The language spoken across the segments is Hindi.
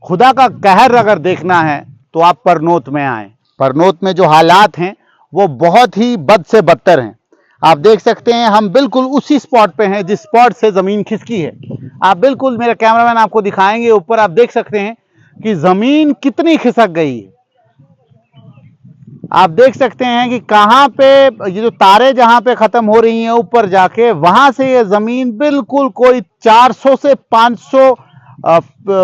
खुदा का कहर अगर देखना है तो आप परनोत में आए। परनोत में जो हालात हैं वो बहुत ही बद से बदतर हैं। आप देख सकते हैं हम बिल्कुल उसी स्पॉट पे हैं जिस स्पॉट से ज़मीन खिसकी है। आप बिल्कुल, मेरा कैमरामैन आपको दिखाएंगे, ऊपर आप देख सकते हैं कि ज़मीन कितनी खिसक गई है। आप देख सकते हैं कि कहाँ पे ये जो तारे जहाँ पे ख़त्म हो रही हैं ऊपर जाके, वहाँ से ये ज़मीन बिल्कुल कोई 400 से 500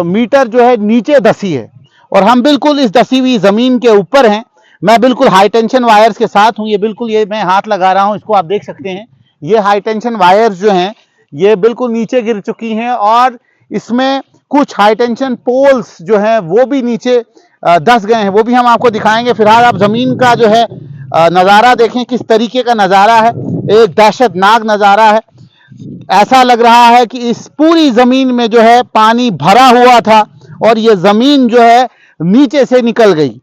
मीटर जो है नीचे धसी है और हम बिल्कुल इस धसी हुई ज़मीन के ऊपर हैं। मैं बिल्कुल हाई टेंशन वायर्स के साथ हूँ। ये बिल्कुल, ये मैं हाथ लगा रहा हूँ, इसको आप देख सकते हैं। ये हाई टेंशन वायर्स जो हैं ये बिल्कुल नीचे गिर चुकी हैं और इसमें कुछ हाई टेंशन पोल्स जो हैं वो भी नीचे धस गए हैं, वो भी हम आपको दिखाएंगे। फिलहाल आप ज़मीन का जो है नज़ारा देखें, किस तरीके का नज़ारा है। एक दहशतनाक नज़ारा है। ऐसा लग रहा है कि इस पूरी ज़मीन में जो है पानी भरा हुआ था और ये ज़मीन जो है नीचे से निकल गई।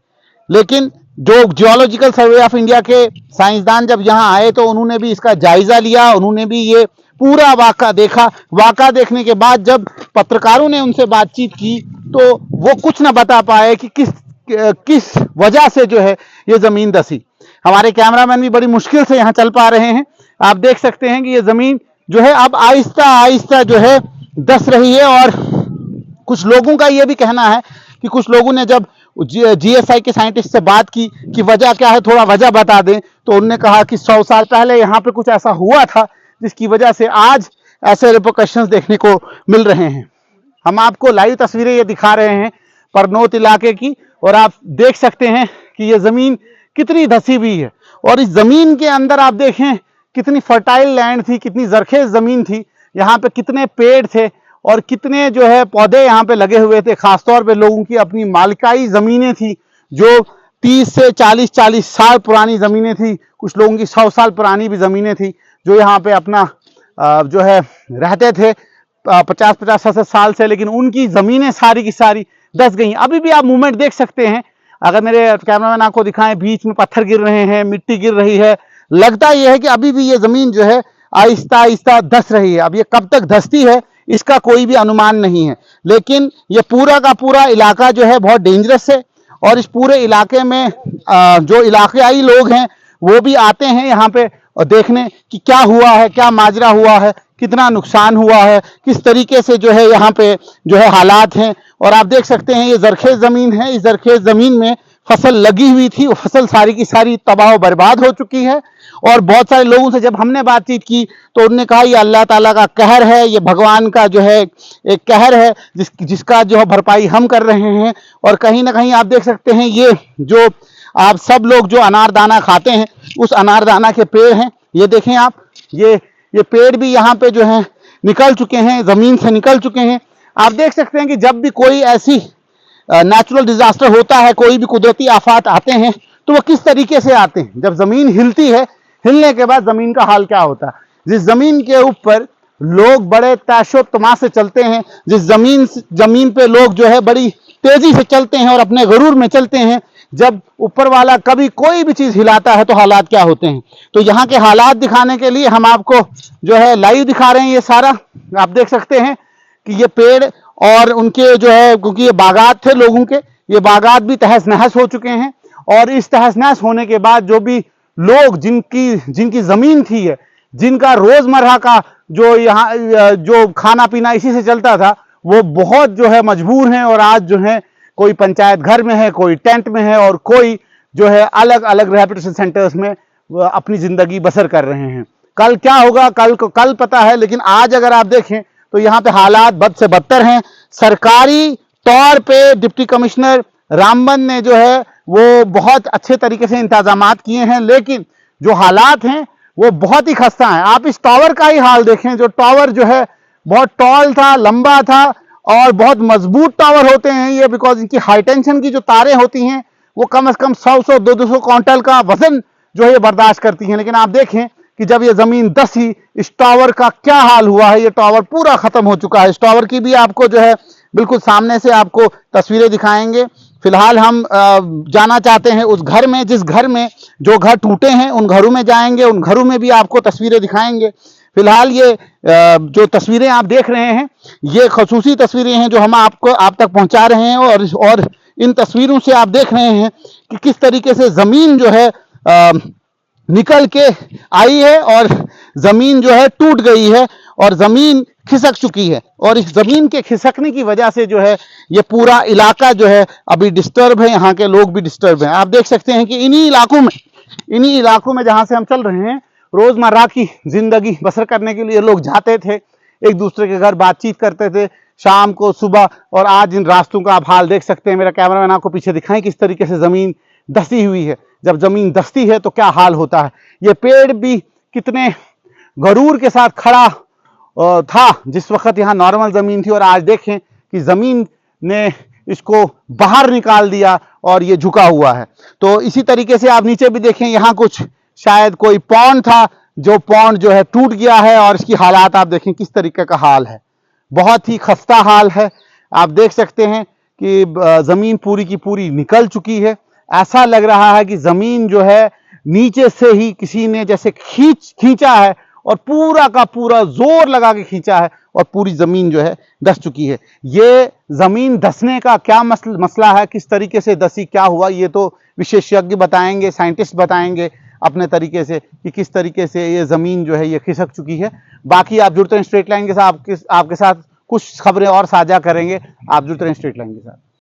लेकिन जो जियोलॉजिकल सर्वे ऑफ इंडिया के साइंसदान जब यहाँ आए तो उन्होंने भी इसका जायजा लिया, उन्होंने भी ये पूरा वाक़ा देखा। वाक़ा देखने के बाद जब पत्रकारों ने उनसे बातचीत की तो वो कुछ ना बता पाए कि किस वजह से जो है ये ज़मीन धसी। हमारे कैमरामैन भी बड़ी मुश्किल से यहाँ चल पा रहे हैं। आप देख सकते हैं कि ये ज़मीन जो है अब आहिस्ता आहिस्ता जो है धस रही है। और कुछ लोगों का ये भी कहना है कि कुछ लोगों ने जब जीएसआई के साइंटिस्ट से बात की कि वजह क्या है, थोड़ा वजह बता दें, तो उन्होंने कहा कि 100 साल पहले यहाँ पे कुछ ऐसा हुआ था जिसकी वजह से आज ऐसे रिपोर्कशंस देखने को मिल रहे हैं। हम आपको लाइव तस्वीरें ये दिखा रहे हैं परनोत इलाके की और आप देख सकते हैं कि ये ज़मीन कितनी धसी हुई है। और इस ज़मीन के अंदर आप देखें कितनी फर्टाइल लैंड थी, कितनी जरखेज ज़मीन थी, यहाँ पे कितने पेड़ थे और कितने जो है पौधे यहाँ पे लगे हुए थे। खासतौर पे लोगों की अपनी मालिकाई ज़मीनें थी जो 30 से 40 साल पुरानी ज़मीनें थी। कुछ लोगों की 100 साल पुरानी भी ज़मीनें थी जो यहाँ पे अपना जो है रहते थे 50-50 साल से, लेकिन उनकी ज़मीनें सारी की सारी धस गई। अभी भी आप मूवमेंट देख सकते हैं, अगर मेरे कैमरामैन आपको दिखाएं, बीच में पत्थर गिर रहे हैं, मिट्टी गिर रही है। लगता यह है कि अभी भी ये ज़मीन जो है आहिस्ता आहिस्ता धस रही है। अब ये कब तक धसती है इसका कोई भी अनुमान नहीं है, लेकिन ये पूरा का पूरा इलाका जो है बहुत डेंजरस है। और इस पूरे इलाके में जो इलाकाई लोग हैं वो भी आते हैं यहाँ पे देखने कि क्या हुआ है, क्या माजरा हुआ है, कितना नुकसान हुआ है, किस तरीके से जो है यहाँ पे जो है हालात हैं। और आप देख सकते हैं ये जरखेज ज़मीन है। इस जरखेज ज़मीन में फसल लगी हुई थी, वो फसल सारी की सारी तबाह बर्बाद हो चुकी है। और बहुत सारे लोगों से जब हमने बातचीत की तो उन्होंने कहा ये अल्लाह ताला का कहर है, ये भगवान का जो है एक कहर है जिसका जो है भरपाई हम कर रहे हैं। और कहीं ना कहीं आप देख सकते हैं ये जो आप सब लोग जो अनारदाना खाते हैं उस अनारदाना के पेड़ हैं। ये देखें आप, ये पेड़ भी यहाँ पे जो है निकल चुके हैं, ज़मीन से निकल चुके हैं। आप देख सकते हैं कि जब भी कोई ऐसी नेचुरल डिजास्टर होता है, कोई भी कुदरती आफात आते हैं तो वो किस तरीके से आते हैं। जब ज़मीन हिलती है, हिलने के बाद ज़मीन का हाल क्या होता है। जिस ज़मीन के ऊपर लोग बड़े तैशो तमा से चलते हैं, जिस ज़मीन पे लोग जो है बड़ी तेज़ी से चलते हैं और अपने गुरूर में चलते हैं, जब ऊपर वाला कभी कोई भी चीज़ हिलाता है तो हालात क्या होते हैं। तो यहाँ के हालात दिखाने के लिए हम आपको जो है लाइव दिखा रहे हैं। ये सारा आप देख सकते हैं कि ये पेड़ और उनके जो है, क्योंकि ये बागात थे लोगों के, ये बागात भी तहस नहस हो चुके हैं। और इस तहस नहस होने के बाद जो भी लोग जिनकी ज़मीन थी है, जिनका रोज़मर्रा का जो यहाँ जो खाना पीना इसी से चलता था, वो बहुत जो है मजबूर हैं। और आज जो है कोई पंचायत घर में है, कोई टेंट में है और कोई जो है अलग अलग रिहैबिलिटेशन सेंटर्स में अपनी ज़िंदगी बसर कर रहे हैं। कल क्या होगा कल पता है, लेकिन आज अगर आप देखें तो यहाँ पे हालात बद से बदतर हैं। सरकारी तौर पे डिप्टी कमिश्नर रामबन ने जो है वो बहुत अच्छे तरीके से इंतजामात किए हैं, लेकिन जो हालात हैं वो बहुत ही खस्ता हैं। आप इस टावर का ही हाल देखें, जो टावर जो है बहुत टॉल था, लंबा था और बहुत मजबूत टावर होते हैं ये, बिकॉज इनकी हाई टेंशन की जो तारें होती हैं वो कम से कम 100-200 क्विंटल का वजन जो है ये बर्दाश्त करती हैं। लेकिन आप देखें कि जब ये ज़मीन धसी, इस टावर का क्या हाल हुआ है। ये टावर पूरा ख़त्म हो चुका है। इस टावर की भी आपको जो है बिल्कुल सामने से आपको तस्वीरें दिखाएंगे। फिलहाल हम जाना चाहते हैं उस घर में, जिस घर में जो घर टूटे हैं उन घरों में जाएंगे, उन घरों में भी आपको तस्वीरें दिखाएंगे। फिलहाल ये जो तस्वीरें आप देख रहे हैं, ये खसूसी तस्वीरें हैं जो हम आप तक पहुंचा रहे हैं, और इन तस्वीरों से आप देख रहे हैं कि किस तरीके से जमीन जो है निकल के आई है, और जमीन जो है टूट गई है, और जमीन खिसक चुकी है। और इस जमीन के खिसकने की वजह से जो है ये पूरा इलाका जो है अभी डिस्टर्ब है, यहाँ के लोग भी डिस्टर्ब हैं। आप देख सकते हैं कि इन्हीं इलाकों में जहां से हम चल रहे हैं, रोजमर्रा की जिंदगी बसर करने के लिए लोग जाते थे, एक दूसरे के घर बातचीत करते थे शाम को, सुबह। और आज इन रास्तों का आप हाल देख सकते हैं। मेरा कैमरामैन आपको पीछे दिखाएं किस तरीके से जमीन धसी हुई है। जब जमीन धसती है तो क्या हाल होता है। ये पेड़ भी कितने गरूर के साथ खड़ा था जिस वक्त यहाँ नॉर्मल जमीन थी, और आज देखें कि जमीन ने इसको बाहर निकाल दिया और ये झुका हुआ है। तो इसी तरीके से आप नीचे भी देखें, यहाँ कुछ शायद कोई पॉन्ड था, जो पॉन्ड जो है टूट गया है, और इसकी हालात आप देखें किस तरीके का हाल है। बहुत ही खस्ता हाल है। आप देख सकते हैं कि जमीन पूरी की पूरी निकल चुकी है। ऐसा लग रहा है कि जमीन जो है नीचे से ही किसी ने जैसे खींचा है, और पूरा का पूरा जोर लगा के खींचा है, और पूरी जमीन जो है धस चुकी है। ये जमीन धसने का क्या मसला है, किस तरीके से धसी, क्या हुआ, ये तो विशेषज्ञ बताएंगे, साइंटिस्ट बताएंगे अपने तरीके से कि किस तरीके से ये जमीन जो है ये खिसक चुकी है। बाकी आप जुड़ते हैं स्ट्रेट लाइन के साथ, आपके साथ कुछ खबरें और साझा करेंगे। आप जुड़ते हैं स्ट्रेट लाइन के साथ।